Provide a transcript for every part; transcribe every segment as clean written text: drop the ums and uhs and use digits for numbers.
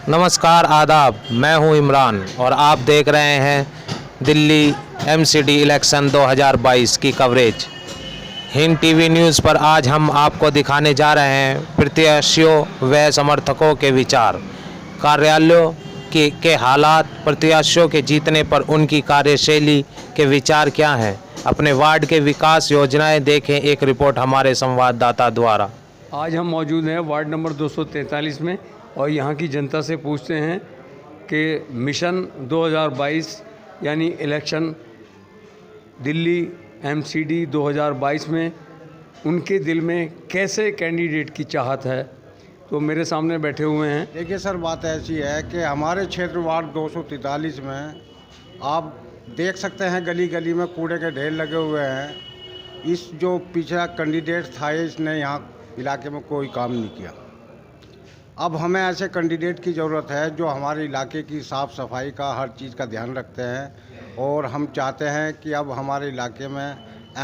नमस्कार, आदाब। मैं हूं इमरान और आप देख रहे हैं दिल्ली एमसीडी इलेक्शन 2022 की कवरेज। हिंद टीवी न्यूज़ पर आज हम आपको दिखाने जा रहे हैं प्रत्याशियों व समर्थकों के विचार, कार्यालयों के हालात, प्रत्याशियों के जीतने पर उनकी कार्यशैली के विचार क्या हैं, अपने वार्ड के विकास योजनाएं देखें। एक रिपोर्ट हमारे संवाददाता द्वारा। आज हम मौजूद हैं वार्ड नंबर 243 में और यहाँ की जनता से पूछते हैं कि मिशन 2022 यानी इलेक्शन दिल्ली एमसीडी 2022 में उनके दिल में कैसे कैंडिडेट की चाहत है। तो मेरे सामने बैठे हुए हैं। देखिए सर, बात ऐसी है कि हमारे क्षेत्र वार्ड 243 में आप देख सकते हैं गली गली में कूड़े के ढेर लगे हुए हैं। इस जो पिछला कैंडिडेट था इसने यहाँ इलाके में कोई काम नहीं किया। अब हमें ऐसे कैंडिडेट की ज़रूरत है जो हमारे इलाके की साफ़ सफाई का हर चीज़ का ध्यान रखते हैं। और हम चाहते हैं कि अब हमारे इलाके में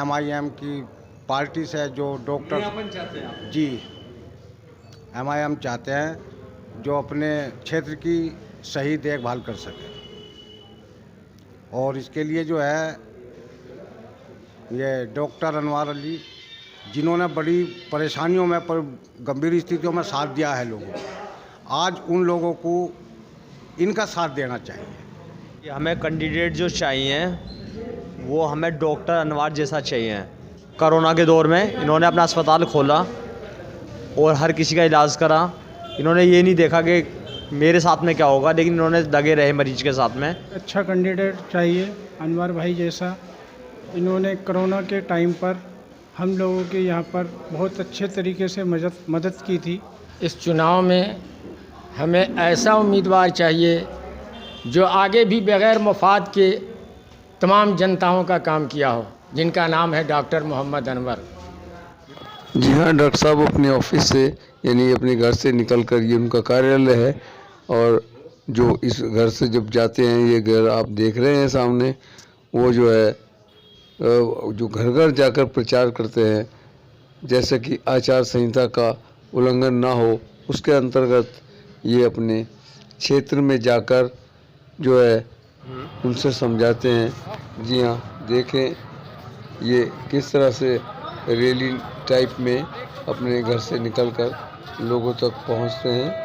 MIM की पार्टी से जो डॉक्टर चाहते हैं जी MIM चाहते हैं जो अपने क्षेत्र की सही देखभाल कर सके। और इसके लिए जो है ये डॉक्टर अनवर अली जिन्होंने बड़ी परेशानियों में पर गंभीर स्थितियों में साथ दिया है लोगों को, आज उन लोगों को इनका साथ देना चाहिए। हमें कैंडिडेट जो चाहिए वो हमें डॉक्टर अनवर जैसा चाहिए। कोरोना के दौर में इन्होंने अपना अस्पताल खोला और हर किसी का इलाज करा। इन्होंने ये नहीं देखा कि मेरे साथ में क्या होगा, लेकिन इन्होंने लगे रहे मरीज के साथ में। अच्छा कैंडिडेट चाहिए अनवर भाई जैसा। इन्होंने कोरोना के टाइम पर हम लोगों के यहाँ पर बहुत अच्छे तरीके से मदद की थी। इस चुनाव में हमें ऐसा उम्मीदवार चाहिए जो आगे भी बग़ैर मफाद के तमाम जनताओं का काम किया हो, जिनका नाम है डॉक्टर मोहम्मद अनवर। जी हाँ डॉक्टर साहब अपने ऑफिस से यानी अपने घर से निकल कर, ये उनका कार्यालय है, और जो इस घर से जब जाते हैं, ये घर आप देख रहे हैं सामने, वो जो है जो घर घर जाकर प्रचार करते हैं जैसे कि आचार संहिता का उल्लंघन ना हो, उसके अंतर्गत ये अपने क्षेत्र में जाकर जो है उनसे समझाते हैं। जी हाँ, देखें ये किस तरह से रैली टाइप में अपने घर से निकलकर लोगों तक पहुंचते हैं।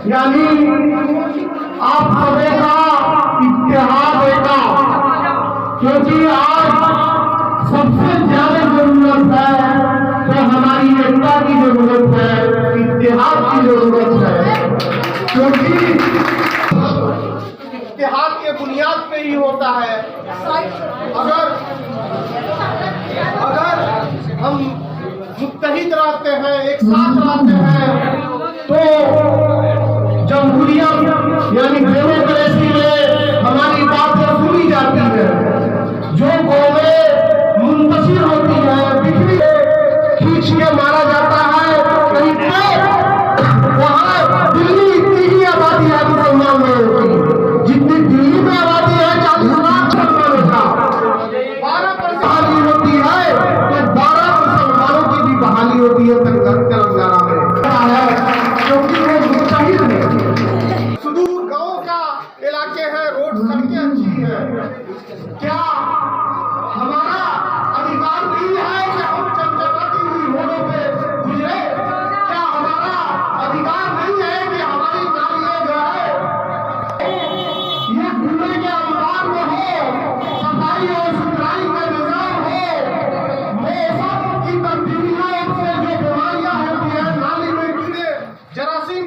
यानी आप सबों का इतिहास होगा, क्योंकि आज सबसे ज्यादा जरूरत है तो हमारी एकता की जरूरत है, इतिहास की जरूरत है। क्योंकि इतिहास के बुनियाद पे ही होता है। अगर हम मुत्तहिद रहते हैं, एक साथ रहते हैं, तो जमहूरियत यानी डेमोक्रेसी में हमारी बातें सुनी जाती है। जो कौमें मुंतशिर होती है, बिखरी खींच के मारा जाता है कहीं पे, वहाँ दिल्ली इतनी ही आबादी है मुसलमान लोगों की, जितनी दिल्ली में आबादी है 40 लाख मुसलमानों का। 12% बहाली होती है तो 12 मुसलमानों की भी बहाली होती है तेलंगाना में, क्योंकि वो मुत्तहिद है। सुदूर गांव का इलाके हैं, रोड सड़कें अच्छी हैं, क्या हमारा अधिकार नहीं है कि हम चमचमाती हुई रोडों पे गुजरे? क्या हमारा अधिकार नहीं है कि हमारी नालियां जो है ये कूड़े के अंबार में हो, सफाई और सुथराई का निजाम हो, मौसम की तब्दीलियों से जो बीमारियां होती है, नाली में कीड़े जरासीम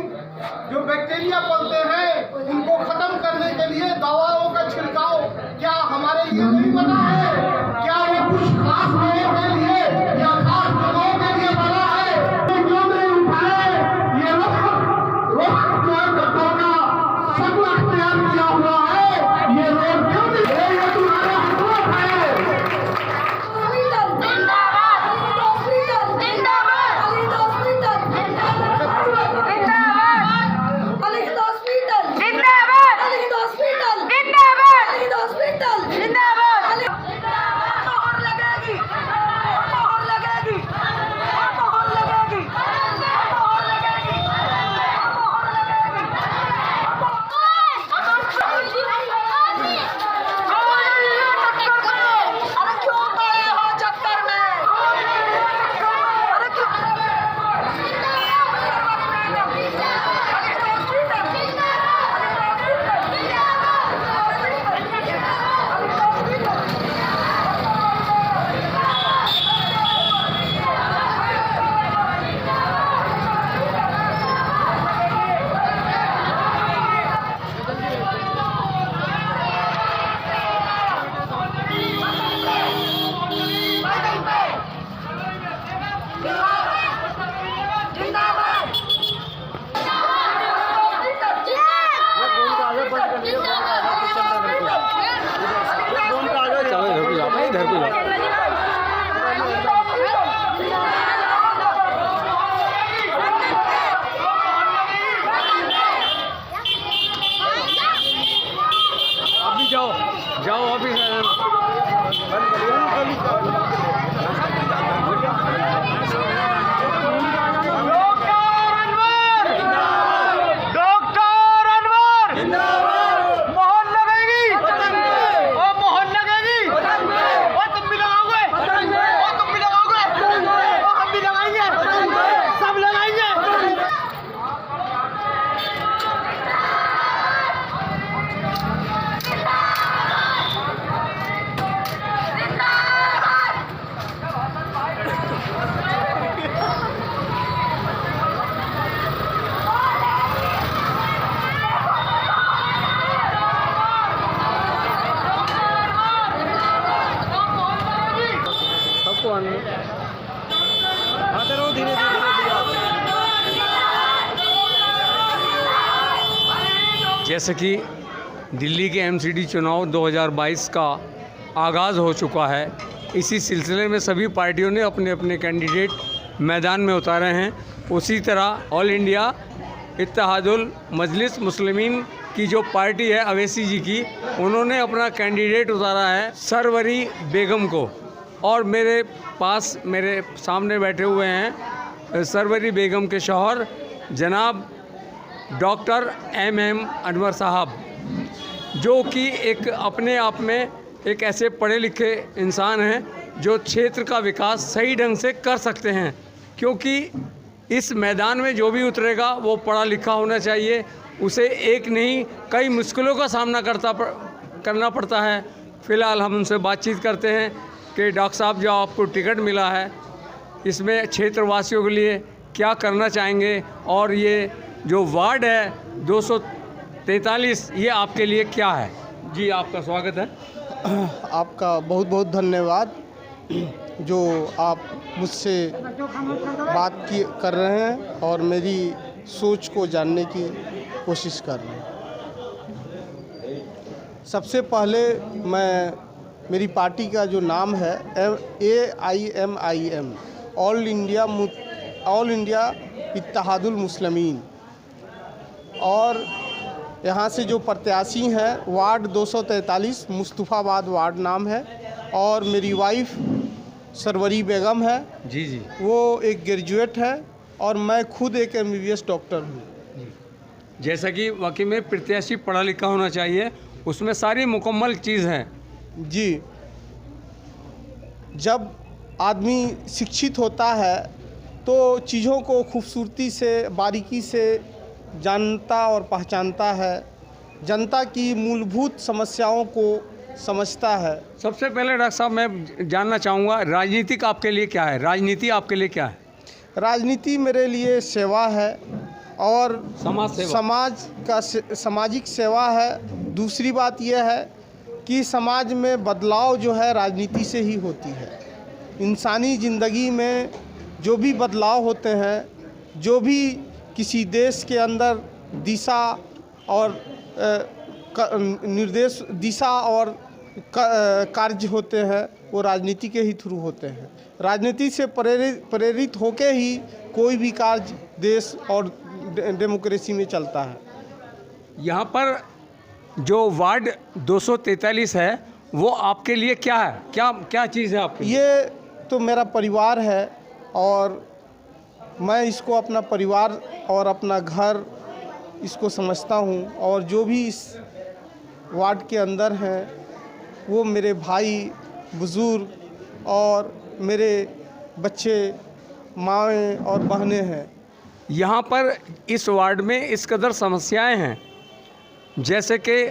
जो बैक्टीरिया पलते हैं, उनको खत्म करने के लिए दवाओं का छिड़काव क्या हमारे लिए नहीं बना है? क्या वो कुछ खास लोगों के लिए या खास जगहों के लिए बना है? क्यों नहीं उठाए? ये रोड जो है गड्ढों का सब अख्तियार किया हुआ है, ये रोड क्यों नहीं है? ये तुम्हारा हुकूमत है। जाओ ऑफिस जैसे कि दिल्ली के एमसीडी चुनाव 2022 का आगाज़ हो चुका है, इसी सिलसिले में सभी पार्टियों ने अपने अपने कैंडिडेट मैदान में उतारे हैं। उसी तरह ऑल इंडिया इत्तेहादुल मजलिस मुस्लिमीन की जो पार्टी है अवैसी जी की, उन्होंने अपना कैंडिडेट उतारा है सरवरी बेगम को। और मेरे पास मेरे सामने बैठे हुए हैं सरवरी बेगम के शौहर जनाब डॉक्टर MM अनवर साहब, जो कि एक अपने आप में एक ऐसे पढ़े लिखे इंसान हैं जो क्षेत्र का विकास सही ढंग से कर सकते हैं, क्योंकि इस मैदान में जो भी उतरेगा वो पढ़ा लिखा होना चाहिए। उसे एक नहीं कई मुश्किलों का सामना करना पड़ता है। फ़िलहाल हम उनसे बातचीत करते हैं कि डॉक्टर साहब, जो आपको टिकट मिला है, इसमें क्षेत्रवासियों के लिए क्या करना चाहेंगे, और ये जो वार्ड है 243, ये आपके लिए क्या है? जी, आपका स्वागत है। आपका बहुत बहुत धन्यवाद जो आप मुझसे बात कर रहे हैं और मेरी सोच को जानने की कोशिश कर रहे हैं। सबसे पहले मेरी पार्टी का जो नाम है AIMIM, all India Ittehadul Muslimeen, और यहाँ से जो प्रत्याशी हैं वार्ड 243 मुस्तफ़ाबाद वार्ड नाम है, और मेरी वाइफ सरवरी बेगम है। जी जी। वो एक ग्रेजुएट है और मैं खुद एक MBBS डॉक्टर हूँ। जैसा कि वाकई में प्रत्याशी पढ़ा लिखा होना चाहिए, उसमें सारी मुकम्मल चीज़ है। जी, जब आदमी शिक्षित होता है तो चीज़ों को खूबसूरती से, बारीकी से जानता और पहचानता है, जनता की मूलभूत समस्याओं को समझता है। सबसे पहले डॉक्टर साहब मैं जानना चाहूँगा, राजनीतिक आपके लिए क्या है? राजनीति आपके लिए क्या है? राजनीति मेरे लिए सेवा है और समाज सेवा। सामाजिक सेवा है। दूसरी बात यह है कि समाज में बदलाव जो है राजनीति से ही होती है। इंसानी ज़िंदगी में जो भी बदलाव होते हैं, जो भी किसी देश के अंदर दिशा और निर्देश, दिशा और कार्य होते हैं, वो राजनीति के ही थ्रू होते हैं। राजनीति से प्रेरित होके ही कोई भी कार्य देश और डेमोक्रेसी में चलता है। यहाँ पर जो वार्ड 243 है वो आपके लिए क्या है? क्या चीज़ है आपके लिए? ये तो मेरा परिवार है और मैं इसको अपना परिवार और अपना घर इसको समझता हूँ। और जो भी इस वार्ड के अंदर हैं वो मेरे भाई, बुज़ुर्ग और मेरे बच्चे, माएँ और बहनें हैं। यहाँ पर इस वार्ड में इस कदर समस्याएं हैं, जैसे कि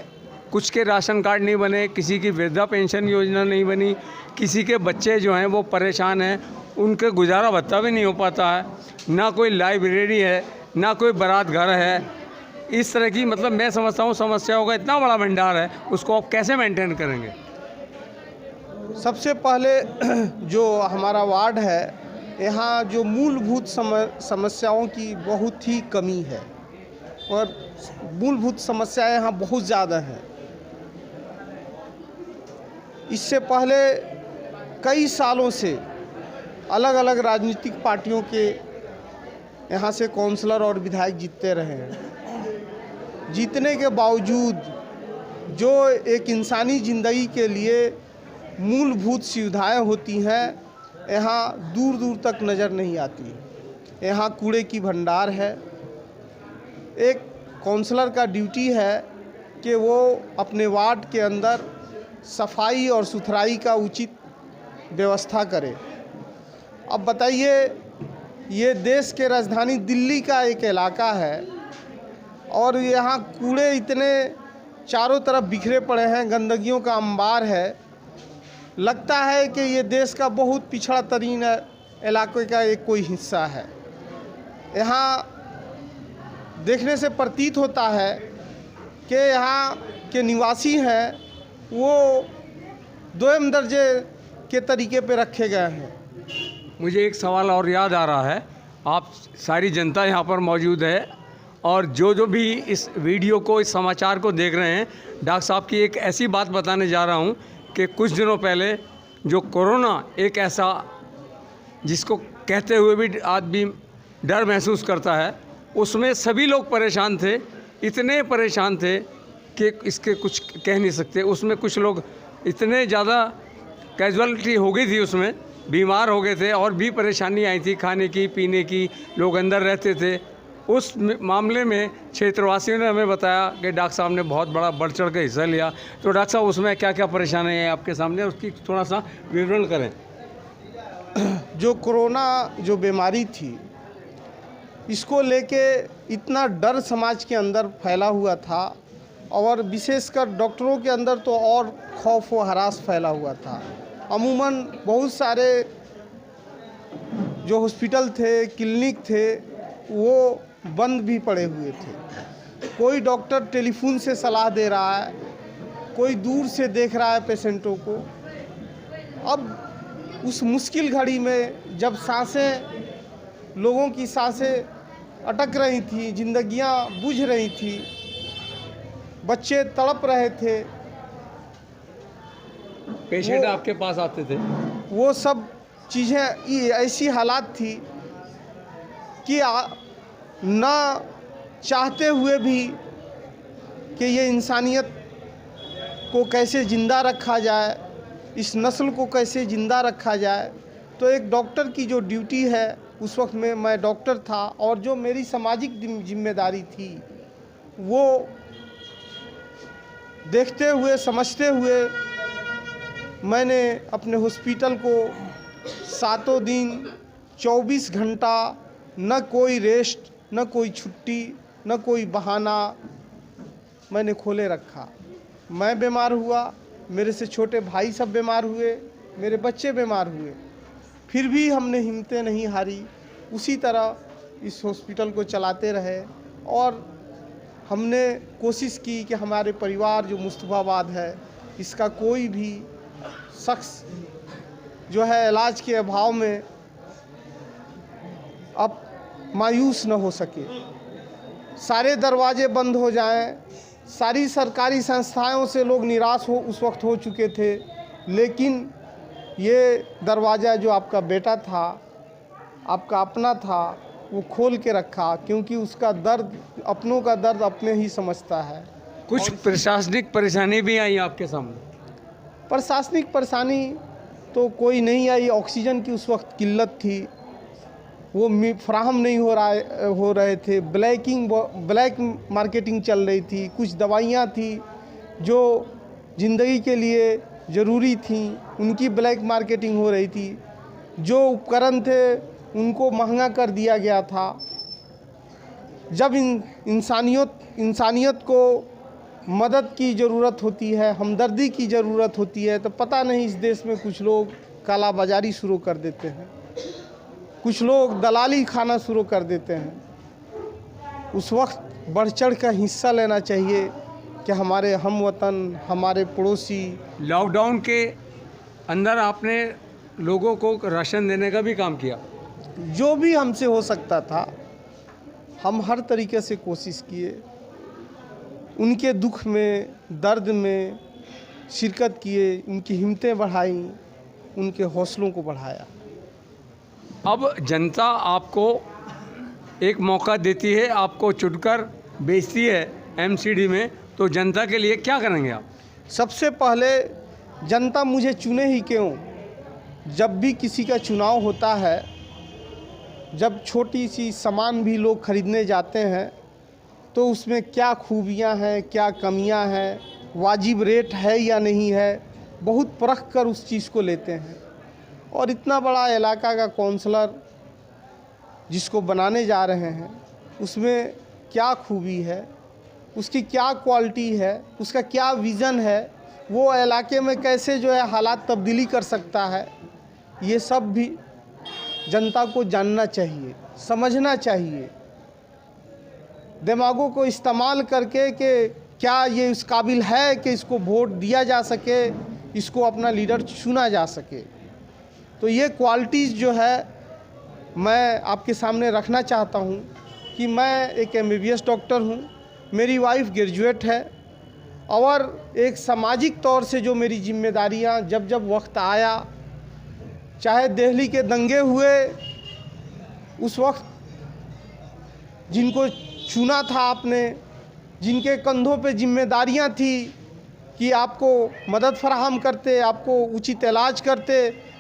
कुछ के राशन कार्ड नहीं बने, किसी की वृद्धा पेंशन योजना नहीं बनी, किसी के बच्चे जो हैं वो परेशान हैं, उनके गुजारा भत्ता भी नहीं हो पाता है, ना कोई लाइब्रेरी है, ना कोई बारात घर है। इस तरह की मतलब मैं समझता हूँ समस्याओं का इतना बड़ा भंडार है, उसको आप कैसे मेंटेन करेंगे? सबसे पहले जो हमारा वार्ड है, यहाँ जो मूलभूत समस्याओं की बहुत ही कमी है और मूलभूत समस्याएं यहाँ बहुत ज़्यादा हैं। इससे पहले कई सालों से अलग अलग राजनीतिक पार्टियों के यहाँ से काउंसलर और विधायक जीतते रहे हैं। जीतने के बावजूद जो एक इंसानी ज़िंदगी के लिए मूलभूत सुविधाएं होती हैं, यहाँ दूर दूर तक नज़र नहीं आती। यहाँ कूड़े की भंडार है। एक काउंसलर का ड्यूटी है कि वो अपने वार्ड के अंदर सफाई और सुथराई का उचित व्यवस्था करे। अब बताइए, ये देश के राजधानी दिल्ली का एक इलाका है और यहाँ कूड़े इतने चारों तरफ बिखरे पड़े हैं, गंदगियों का अंबार है। लगता है कि ये देश का बहुत पिछड़ा तरीन इलाके का एक कोई हिस्सा है। यहाँ देखने से प्रतीत होता है कि यहाँ के निवासी हैं वो दोयम दर्जे के तरीके पे रखे गए हैं। मुझे एक सवाल और याद आ रहा है। आप सारी जनता यहाँ पर मौजूद है और जो भी इस वीडियो को, इस समाचार को देख रहे हैं, डॉक्टर साहब की एक ऐसी बात बताने जा रहा हूँ कि कुछ दिनों पहले जो कोरोना एक ऐसा जिसको कहते हुए भी आदमी डर महसूस करता है, उसमें सभी लोग परेशान थे, इतने परेशान थे कि इसके कुछ कह नहीं सकते। उसमें कुछ लोग इतने ज़्यादा कैजुअलिटी हो गई थी, उसमें बीमार हो गए थे और भी परेशानी आई थी, खाने की, पीने की, लोग अंदर रहते थे। उस मामले में क्षेत्रवासियों ने हमें बताया कि डॉक्टर साहब ने बहुत बड़ा बढ़ चढ़ के हिस्सा लिया। तो डॉक्टर साहब उसमें क्या क्या परेशानी है आपके सामने, उसकी थोड़ा सा विवरण करें। जो कोरोना जो बीमारी थी, इसको लेके इतना डर समाज के अंदर फैला हुआ था और विशेषकर डॉक्टरों के अंदर तो और खौफ व हरास फैला हुआ था। अमूमन बहुत सारे जो हॉस्पिटल थे, क्लिनिक थे, वो बंद भी पड़े हुए थे। कोई डॉक्टर टेलीफोन से सलाह दे रहा है, कोई दूर से देख रहा है पेशेंटों को। अब उस मुश्किल घड़ी में जब सांसें, लोगों की सांसें अटक रही थी, जिंदगियां बुझ रही थी, बच्चे तड़प रहे थे, पेशेंट आपके पास आते थे, वो सब चीज़ें ऐसी हालात थी कि ना चाहते हुए भी कि ये इंसानियत को कैसे ज़िंदा रखा जाए, इस नस्ल को कैसे ज़िंदा रखा जाए। तो एक डॉक्टर की जो ड्यूटी है, उस वक्त में मैं डॉक्टर था और जो मेरी सामाजिक जिम्मेदारी थी वो देखते हुए समझते हुए मैंने अपने हॉस्पिटल को सातों दिन 24 घंटा, न कोई रेस्ट, न कोई छुट्टी, न कोई बहाना, मैंने खोले रखा। मैं बीमार हुआ, मेरे से छोटे भाई सब बीमार हुए, मेरे बच्चे बीमार हुए, फिर भी हमने हिम्मतें नहीं हारी। उसी तरह इस हॉस्पिटल को चलाते रहे और हमने कोशिश की कि हमारे परिवार जो मुस्तफ़ाबाद है, इसका कोई भी शख्स जो है इलाज के अभाव में अब मायूस न हो सके। सारे दरवाजे बंद हो जाएं, सारी सरकारी संस्थाओं से लोग निराश हो उस वक्त हो चुके थे, लेकिन ये दरवाज़ा जो आपका बेटा था, आपका अपना था, वो खोल के रखा, क्योंकि उसका दर्द, अपनों का दर्द अपने ही समझता है। कुछ प्रशासनिक परेशानी भी आई आपके सामने? प्रशासनिक परेशानी तो कोई नहीं आई। ऑक्सीजन की उस वक्त किल्लत थी, वो फराहम नहीं हो रहे थे। ब्लैक मार्केटिंग चल रही थी। कुछ दवाइयाँ थी जो ज़िंदगी के लिए ज़रूरी थी, उनकी ब्लैक मार्केटिंग हो रही थी। जो उपकरण थे उनको महंगा कर दिया गया था। जब इंसानियत को मदद की ज़रूरत होती है, हमदर्दी की ज़रूरत होती है, तो पता नहीं इस देश में कुछ लोग काला बाजारी शुरू कर देते हैं, कुछ लोग दलाली खाना शुरू कर देते हैं। उस वक्त बढ़ चढ़ कर हिस्सा लेना चाहिए कि हमारे हमवतन, हमारे पड़ोसी। लॉकडाउन के अंदर आपने लोगों को राशन देने का भी काम किया? जो भी हमसे हो सकता था हम हर तरीके से कोशिश किए। उनके दुख में, दर्द में शिरकत किए, उनकी हिम्मतें बढ़ाई, उनके हौसलों को बढ़ाया। अब जनता आपको एक मौका देती है, आपको चुनकर भेजती है एमसीडी में, तो जनता के लिए क्या करेंगे आप? सबसे पहले जनता मुझे चुने ही क्यों, जब भी किसी का चुनाव होता है, जब छोटी सी सामान भी लोग खरीदने जाते हैं तो उसमें क्या खूबियां हैं, क्या कमियां हैं, वाजिब रेट है या नहीं है, बहुत परख कर उस चीज़ को लेते हैं। और इतना बड़ा इलाका का काउंसलर जिसको बनाने जा रहे हैं, उसमें क्या खूबी है, उसकी क्या क्वालिटी है, उसका क्या विज़न है, वो इलाके में कैसे जो है हालात तब्दीली कर सकता है, ये सब भी जनता को जानना चाहिए, समझना चाहिए। दिमागों को इस्तेमाल करके कि क्या ये इस काबिल है कि इसको वोट दिया जा सके, इसको अपना लीडर चुना जा सके। तो ये क्वालिटीज़ जो है मैं आपके सामने रखना चाहता हूँ कि मैं एक MBBS डॉक्टर हूँ, मेरी वाइफ ग्रेजुएट है, और एक सामाजिक तौर से जो मेरी जिम्मेदारियाँ जब जब वक्त आया, चाहे दिल्ली के दंगे हुए उस वक्त जिनको चुना था आपने, जिनके कंधों पे जिम्मेदारियां थी कि आपको मदद फराहम करते, आपको उचित इलाज करते,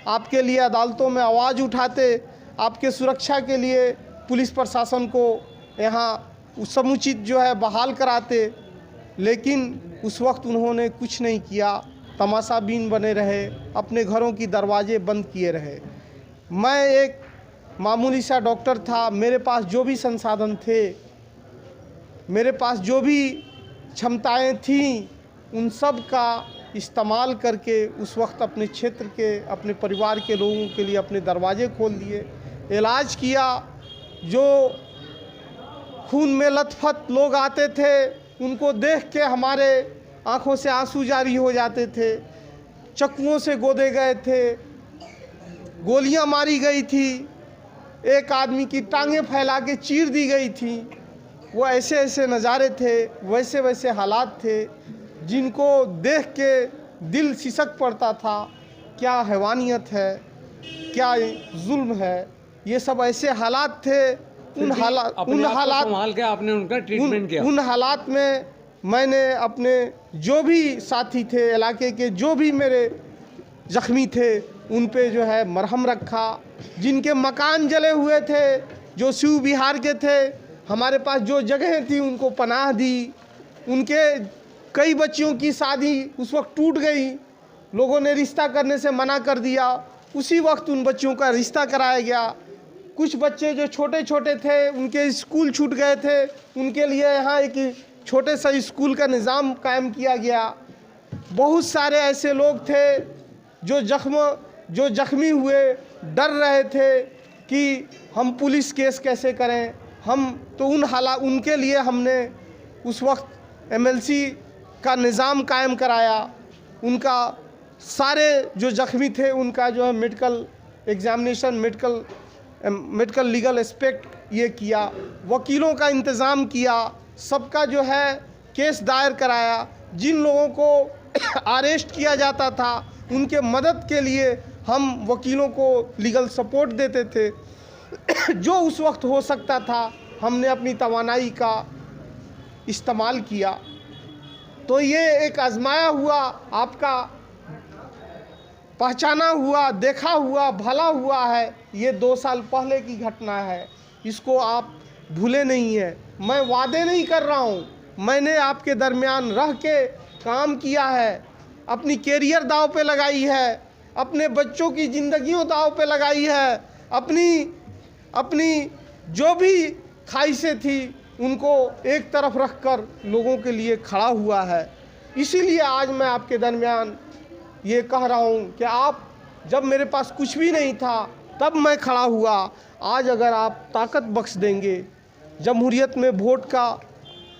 आपके लिए अदालतों में आवाज़ उठाते, आपके सुरक्षा के लिए पुलिस प्रशासन को यहाँ समुचित जो है बहाल कराते, लेकिन उस वक्त उन्होंने कुछ नहीं किया, तमाशाबीन बने रहे, अपने घरों की दरवाजे बंद किए रहे। मैं एक मामूली सा डॉक्टर था, मेरे पास जो भी संसाधन थे, मेरे पास जो भी क्षमताएं थीं, उन सब का इस्तेमाल करके उस वक्त अपने क्षेत्र के, अपने परिवार के लोगों के लिए अपने दरवाजे खोल दिए, इलाज किया। जो खून में लथपथ लोग आते थे उनको देख के हमारे आंखों से आंसू जारी हो जाते थे, चक्कुओं से गोदे गए थे, गोलियां मारी गई थी, एक आदमी की टांगें फैला के चीर दी गई थी। वो ऐसे ऐसे नज़ारे थे, वैसे वैसे हालात थे जिनको देख के दिल सिसक पड़ता था। क्या हैवानियत है, क्या जुल्म है, ये सब ऐसे हालात थे। उन हालात में मैंने अपने जो भी साथी थे, इलाके के जो भी मेरे ज़ख्मी थे, उन पे जो है मरहम रखा। जिनके मकान जले हुए थे, जो शिव बिहार के थे, हमारे पास जो जगहें थी उनको पनाह दी। उनके कई बच्चियों की शादी उस वक्त टूट गई, लोगों ने रिश्ता करने से मना कर दिया, उसी वक्त उन बच्चियों का रिश्ता कराया गया। कुछ बच्चे जो छोटे छोटे थे उनके स्कूल छूट गए थे, उनके लिए यहाँ एक छोटे सा स्कूल का निज़ाम कायम किया गया। बहुत सारे ऐसे लोग थे जो जख्मी हुए, डर रहे थे कि हम पुलिस केस कैसे करें, उनके लिए हमने उस वक्त MLC का निज़ाम कायम कराया। उनका सारे जो जख्मी थे उनका जो है medical examination, medical legal aspect ये किया, वकीलों का इंतज़ाम किया, सबका जो है केस दायर कराया। जिन लोगों को अरेस्ट किया जाता था उनके मदद के लिए हम वकीलों को लीगल सपोर्ट देते थे। जो उस वक्त हो सकता था हमने अपनी तवानाई का इस्तेमाल किया। तो ये एक आजमाया हुआ, आपका पहचाना हुआ, देखा हुआ, भला हुआ है। ये 2 साल पहले की घटना है, इसको आप भूले नहीं है। मैं वादे नहीं कर रहा हूँ, मैंने आपके दरमियान रह के काम किया है, अपनी कैरियर दांव पे लगाई है, अपने बच्चों की ज़िंदगियों दांव पे लगाई है, अपनी जो भी ख्वाहिशें थी उनको एक तरफ रख कर लोगों के लिए खड़ा हुआ है। इसीलिए आज मैं आपके दरमियान ये कह रहा हूँ कि आप, जब मेरे पास कुछ भी नहीं था तब मैं खड़ा हुआ, आज अगर आप ताकत बख्श देंगे, जमहूरियत में वोट का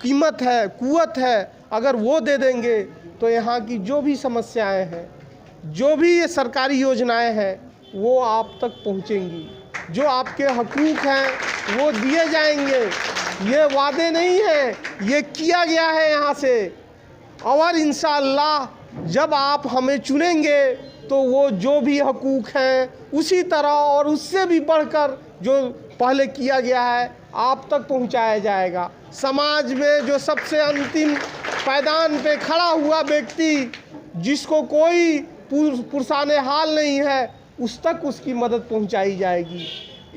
कीमत है, कुव्वत है, अगर वो दे देंगे तो यहाँ की जो भी समस्याएं हैं, जो भी ये सरकारी योजनाएं हैं, वो आप तक पहुँचेंगी। जो आपके हकूक़ हैं वो दिए जाएंगे। ये वादे नहीं हैं, ये किया गया है यहाँ से। और इंशाअल्लाह जब आप हमें चुनेंगे तो वो जो भी हकूक़ हैं उसी तरह और उससे भी बढ़कर जो पहले किया गया है आप तक पहुँचाया जाएगा। समाज में जो सबसे अंतिम पायदान पे खड़ा हुआ व्यक्ति, जिसको कोई पुरसाने हाल नहीं है, उस तक उसकी मदद पहुंचाई जाएगी।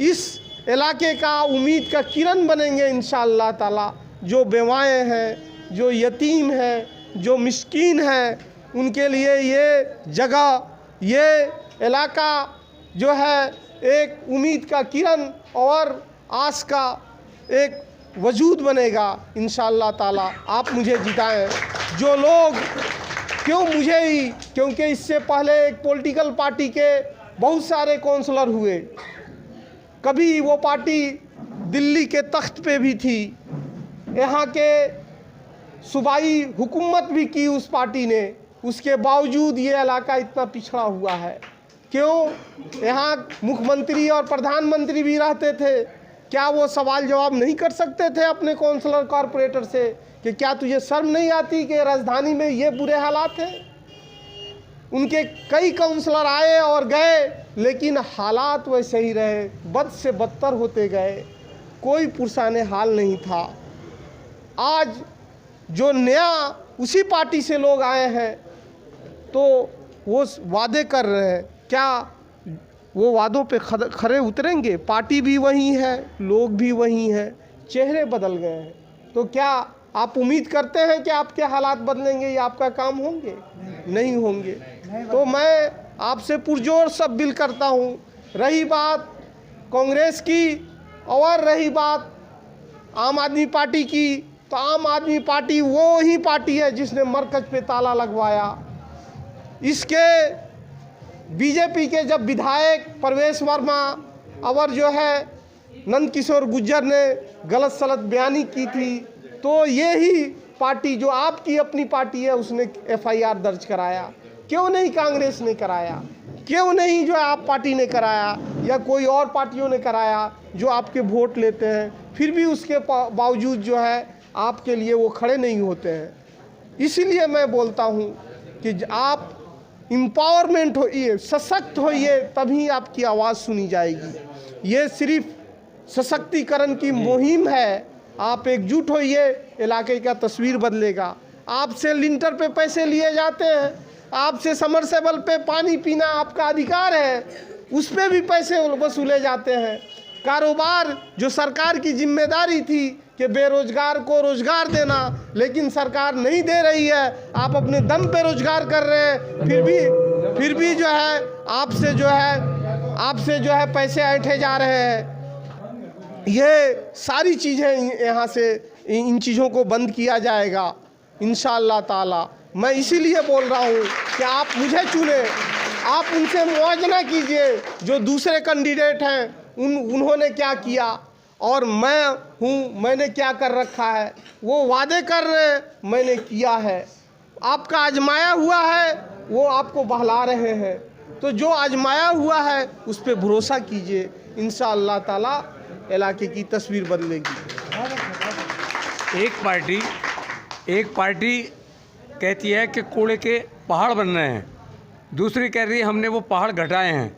इस इलाके का उम्मीद का किरण बनेंगे इंशाअल्लाह ताला। जो बेवाएँ हैं, जो यतीम हैं, जो मिस्कीन हैं, उनके लिए ये जगह, ये इलाका जो है एक उम्मीद का किरण और आस का एक वजूद बनेगा इंशाअल्लाह ताला। आप मुझे जिताएं। जो लोग, क्यों मुझे ही, क्योंकि इससे पहले एक पॉलिटिकल पार्टी के बहुत सारे काउंसलर हुए, कभी वो पार्टी दिल्ली के तख्त पे भी थी, यहाँ के सूबाई हुकूमत भी की उस पार्टी ने, उसके बावजूद ये इलाका इतना पिछड़ा हुआ है। क्यों? यहाँ मुख्यमंत्री और प्रधानमंत्री भी रहते थे, क्या वो सवाल जवाब नहीं कर सकते थे अपने काउंसलर कॉरपोरेटर से कि क्या तुझे शर्म नहीं आती कि राजधानी में ये बुरे हालात हैं? उनके कई काउंसलर आए और गए, लेकिन हालात वैसे ही रहे, बद से बदतर होते गए, कोई पुरसाने हाल नहीं था। आज जो नया उसी पार्टी से लोग आए हैं तो वो वादे कर रहे हैं, क्या वो वादों पे खरे उतरेंगे? पार्टी भी वही है, लोग भी वही हैं, चेहरे बदल गए हैं। तो क्या आप उम्मीद करते हैं कि आपके हालात बदलेंगे या आपका काम होंगे? नहीं होंगे। तो मैं आपसे पुरजोर सब बिल करता हूँ। रही बात कांग्रेस की और रही बात आम आदमी पार्टी की, तो आम आदमी पार्टी वो ही पार्टी है जिसने मरकज पे ताला लगवाया। इसके बीजेपी के जब विधायक परवेश वर्मा और जो है नंद किशोर गुर्जर ने गलत सलत बयानी की थी, तो ये ही पार्टी जो आपकी अपनी पार्टी है उसने FIR दर्ज कराया। क्यों नहीं कांग्रेस ने कराया? क्यों नहीं जो आप पार्टी ने कराया या कोई और पार्टियों ने कराया जो आपके वोट लेते हैं, फिर भी उसके बावजूद जो है आपके लिए वो खड़े नहीं होते हैं। इसीलिए मैं बोलता हूँ कि आप एम्पावरमेंट होइए, सशक्त होइए, तभी आपकी आवाज़ सुनी जाएगी। ये सिर्फ सशक्तिकरण की मुहिम है। आप एकजुट होइए, इलाके का तस्वीर बदलेगा। आपसे लिंटर पे पैसे लिए जाते हैं, आपसे समरसेबल पे पानी पीना आपका अधिकार है, उस पे भी पैसे वसूले जाते हैं। कारोबार जो सरकार की जिम्मेदारी थी कि बेरोजगार को रोजगार देना, लेकिन सरकार नहीं दे रही है। आप अपने दम पे रोजगार कर रहे हैं, फिर भी जो है आपसे जो है पैसे ऐंठे जा रहे हैं। ये सारी चीज़ें यहाँ से इन चीज़ों को बंद किया जाएगा इंशाअल्लाह ताला। मैं इसीलिए बोल रहा हूँ कि आप मुझे चुने, आप उनसे मुआवजा कीजिए जो दूसरे कैंडिडेट हैं उन्होंने क्या किया और मैंने क्या कर रखा है। वो वादे कर रहे हैं, मैंने किया है। आपका आजमाया हुआ है, वो आपको बहला रहे हैं। तो जो आजमाया हुआ है उस पर भरोसा कीजिए, इंशाअल्लाह ताला इलाके की तस्वीर बदलेगी। एक पार्टी कहती है कि कूड़े के पहाड़ बन रहे हैं, दूसरी कह रही है हमने वो पहाड़ घटाए हैं,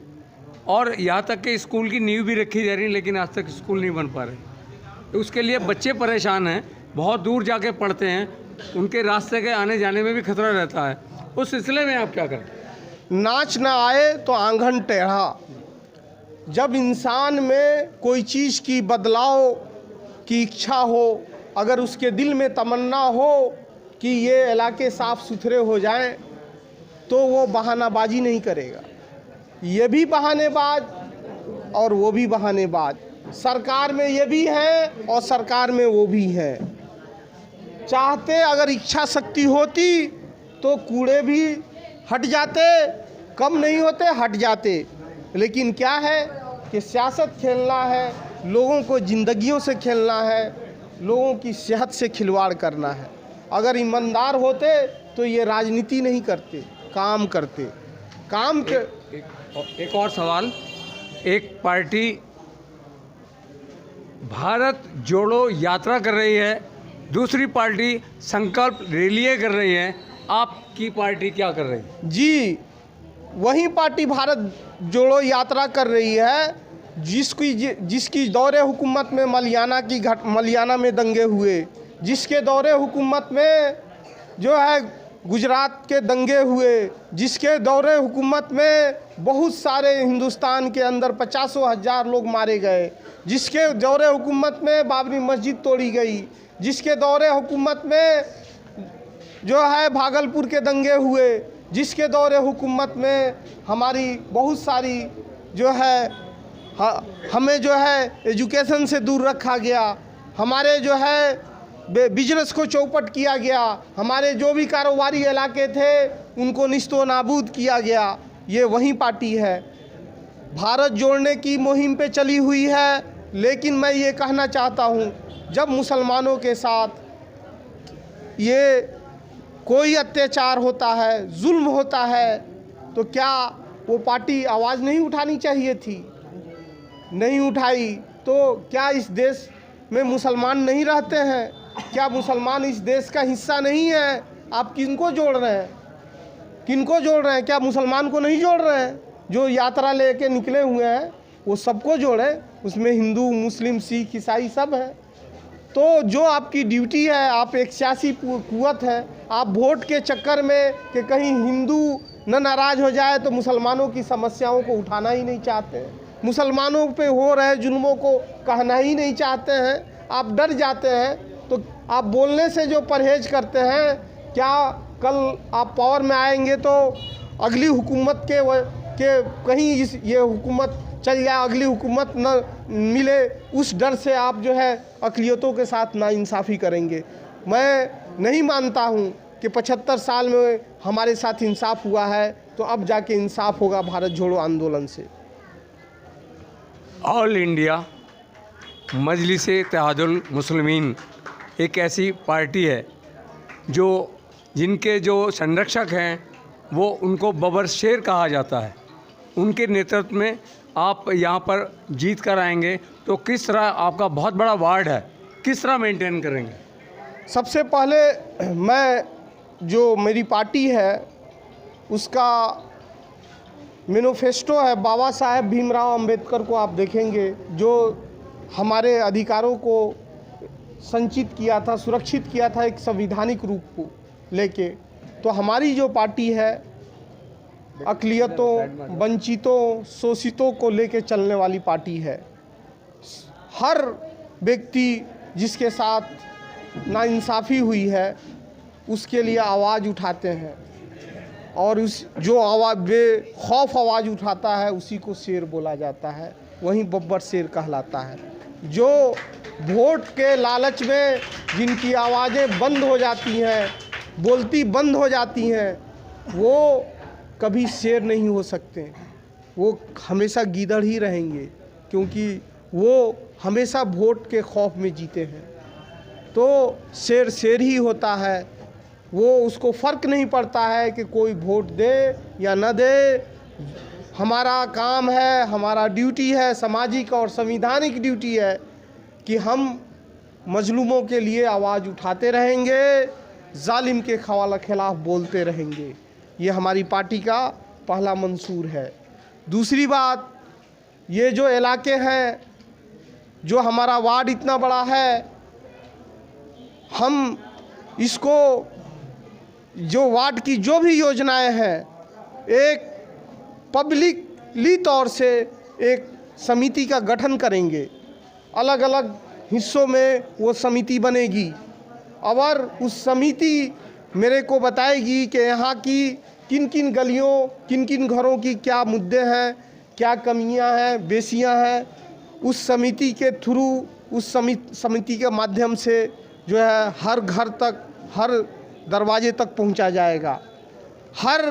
और यहाँ तक कि स्कूल की नींव भी रखी जा रही है लेकिन आज तक स्कूल नहीं बन पा रहे। उसके लिए बच्चे परेशान हैं, बहुत दूर जाके पढ़ते हैं, उनके रास्ते के आने जाने में भी खतरा रहता है। उस सिलसिले में आप क्या करें? नाच ना आए तो आंगन टेढ़ा। जब इंसान में कोई चीज़ की बदलाव की इच्छा हो, अगर उसके दिल में तमन्ना हो कि ये इलाके साफ़ सुथरे हो जाएं, तो वो बहानाबाजी नहीं करेगा। ये भी बहानेबाज और वो भी बहानेबाज, सरकार में ये भी है और सरकार में वो भी है। चाहते अगर इच्छा शक्ति होती तो कूड़े भी हट जाते, कम नहीं होते, हट जाते। लेकिन क्या है कि सियासत खेलना है, लोगों को ज़िंदगियों से खेलना है, लोगों की सेहत से खिलवाड़ करना है। अगर ईमानदार होते तो ये राजनीति नहीं करते, काम करते। एक और सवाल, एक पार्टी भारत जोड़ो यात्रा कर रही है, दूसरी पार्टी संकल्प रैलियां कर रही है, आपकी पार्टी क्या कर रही है? जी, वही पार्टी भारत जोड़ो यात्रा कर रही है जिसकी दौरे हुकूमत में मलियाना में दंगे हुए, जिसके दौरे हुकूमत में जो है गुजरात के दंगे हुए, जिसके दौरे हुकूमत में बहुत सारे हिंदुस्तान के अंदर 50,000 लोग मारे गए, जिसके दौरे हुकूमत में बाबरी मस्जिद तोड़ी गई, जिसके दौरे हुकूमत में जो है भागलपुर के दंगे हुए, जिसके दौरे हुकूमत में हमारी बहुत सारी जो है हमें जो है एजुकेशन से दूर रखा गया, हमारे जो है बिजनेस को चौपट किया गया, हमारे जो भी कारोबारी इलाके थे उनको निस्तो नाबूद किया गया। ये वही पार्टी है, भारत जोड़ने की मुहिम पे चली हुई है। लेकिन मैं ये कहना चाहता हूँ, जब मुसलमानों के साथ ये कोई अत्याचार होता है, जुल्म होता है, तो क्या वो पार्टी आवाज़ नहीं उठानी चाहिए थी? नहीं उठाई। तो क्या इस देश में मुसलमान नहीं रहते हैं? क्या मुसलमान इस देश का हिस्सा नहीं है? आप किनको जोड़ रहे हैं? किनको जोड़ रहे हैं? क्या मुसलमान को नहीं जोड़ रहे हैं? जो यात्रा लेके निकले हुए हैं वो सबको जोड़े, उसमें हिंदू, मुस्लिम, सिख, ईसाई सब है। तो जो आपकी ड्यूटी है, आप एक सियासी कुव्वत है, आप वोट के चक्कर में कि कहीं हिंदू न नाराज़ हो जाए तो मुसलमानों की समस्याओं को उठाना ही नहीं चाहते, मुसलमानों पे हो रहे जुल्मों को कहना ही नहीं चाहते हैं, आप डर जाते हैं। तो आप बोलने से जो परहेज करते हैं, क्या कल आप पावर में आएंगे तो अगली हुकूमत के कहीं ये हुकूमत चल जाए, अगली हुकूमत न मिले, उस डर से आप जो है अक़लियतों के साथ नाइंसाफ़ी करेंगे। मैं नहीं मानता हूँ कि 75 साल में हमारे साथ इंसाफ हुआ है, तो अब जाके इंसाफ होगा भारत जोड़ो आंदोलन से। ऑल इंडिया मजलिस-ए-इत्तेहादुल मुस्लिमीन एक ऐसी पार्टी है जिनके जो संरक्षक हैं वो उनको बबर शेर कहा जाता है। उनके नेतृत्व में आप यहाँ पर जीत कर आएंगे, तो किस तरह, आपका बहुत बड़ा वार्ड है, किस तरह मेंटेन करेंगे? सबसे पहले मैं जो मेरी पार्टी है उसका मैनिफेस्टो है, बाबा साहेब भीमराव अंबेडकर को आप देखेंगे, जो हमारे अधिकारों को संचित किया था, सुरक्षित किया था एक संविधानिक रूप को लेके। तो हमारी जो पार्टी है अक़लियतों, वंचितों, शोषितों को लेके चलने वाली पार्टी है। हर व्यक्ति जिसके साथ नाइंसाफ़ी हुई है उसके लिए आवाज़ उठाते हैं, और उस जो आवाज़ बेखौफ आवाज़ उठाता है उसी को शेर बोला जाता है, वहीं बब्बर शेर कहलाता है। जो वोट के लालच में जिनकी आवाज़ें बंद हो जाती हैं, बोलती बंद हो जाती हैं, वो कभी शेर नहीं हो सकते, वो हमेशा गीदड़ ही रहेंगे, क्योंकि वो हमेशा वोट के खौफ में जीते हैं। तो शेर शेर ही होता है, वो उसको फ़र्क नहीं पड़ता है कि कोई वोट दे या न दे। हमारा काम है, हमारा ड्यूटी है, सामाजिक और संवैधानिक ड्यूटी है कि हम मजलूमों के लिए आवाज़ उठाते रहेंगे, जालिम के खिलाफ बोलते रहेंगे। ये हमारी पार्टी का पहला मंसूर है। दूसरी बात, ये जो इलाके हैं, जो हमारा वार्ड इतना बड़ा है, हम इसको जो वार्ड की जो भी योजनाएं हैं, एक पब्लिकली तौर से एक समिति का गठन करेंगे। अलग अलग हिस्सों में वो समिति बनेगी और उस समिति मेरे को बताएगी कि यहाँ की किन किन गलियों, किन किन घरों की क्या मुद्दे हैं, क्या कमियां हैं, बेसियां हैं। उस समिति के थ्रू, उस समिति के माध्यम से जो है हर घर तक, हर दरवाजे तक पहुंचा जाएगा। हर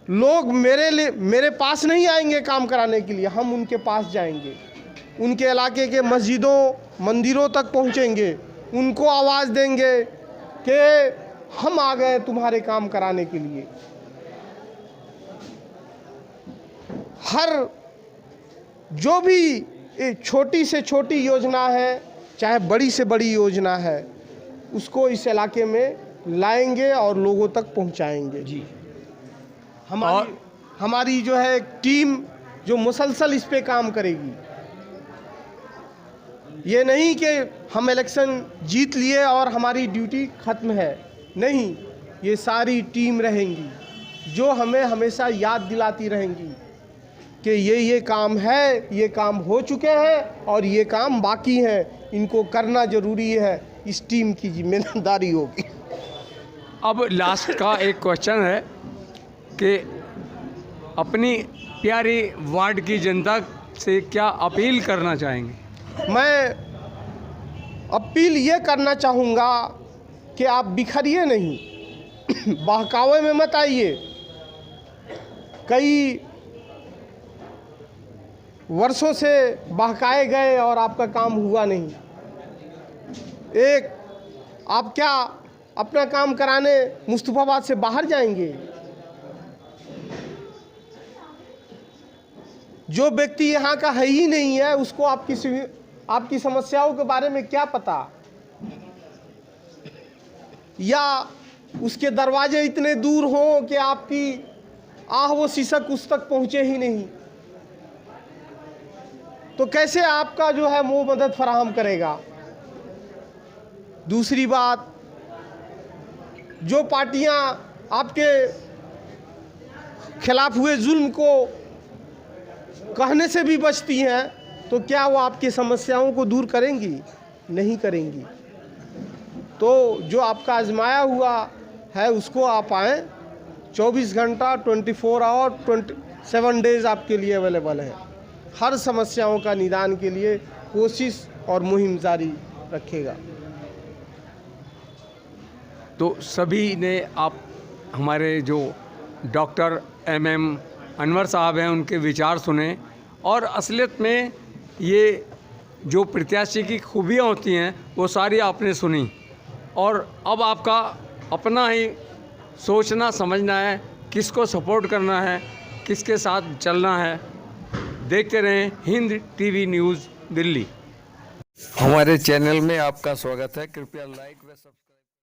लोग मेरे पास नहीं आएंगे काम कराने के लिए, हम उनके पास जाएंगे, उनके इलाके के मस्जिदों, मंदिरों तक पहुंचेंगे, उनको आवाज़ देंगे कि हम आ गए तुम्हारे काम कराने के लिए। हर जो भी छोटी से छोटी योजना है, चाहे बड़ी से बड़ी योजना है, उसको इस इलाके में लाएंगे और लोगों तक पहुंचाएंगे। जी, हमारी जो है टीम जो मुसलसल इस पे काम करेगी। ये नहीं कि हम इलेक्शन जीत लिए और हमारी ड्यूटी ख़त्म है, नहीं, ये सारी टीम रहेंगी जो हमें हमेशा याद दिलाती रहेंगी कि ये काम है, ये काम हो चुके हैं और ये काम बाकी हैं, इनको करना ज़रूरी है, इस टीम की जिम्मेदारी होगी। अब लास्ट का एक क्वेश्चन है कि अपनी प्यारी वार्ड की जनता से क्या अपील करना चाहेंगे? मैं अपील ये करना चाहूँगा कि आप बिखरिए नहीं, बहकावे में मत आइए। कई वर्षों से बहकाए गए और आपका काम हुआ नहीं। एक आप क्या अपना काम कराने मुस्तफाबाद से बाहर जाएंगे? जो व्यक्ति यहाँ का है ही नहीं है, उसको आपकी समस्याओं के बारे में क्या पता, या उसके दरवाजे इतने दूर हों कि आपकी आह वो शीशक उस तक पहुँचे ही नहीं, तो कैसे आपका जो है वो मदद फराहम करेगा? दूसरी बात, जो पार्टियां आपके खिलाफ हुए जुल्म को कहने से भी बचती हैं, तो क्या वो आपकी समस्याओं को दूर करेंगी? नहीं करेंगी। तो जो आपका आजमाया हुआ है उसको आप आएँ, 24 घंटा 24 आवर 27 डेज़ आपके लिए अवेलेबल है। हर समस्याओं का निदान के लिए कोशिश और मुहिम जारी रखेगा। तो सभी ने आप हमारे जो डॉक्टर MM अनवर साहब हैं उनके विचार सुने, और असलियत में ये जो प्रत्याशी की खूबियाँ होती हैं वो सारी आपने सुनी, और अब आपका अपना ही सोचना समझना है, किसको सपोर्ट करना है, किसके साथ चलना है। देखते रहें हिंद TV न्यूज़ दिल्ली। हमारे चैनल में आपका स्वागत है। कृपया लाइक व सब्सक्राइब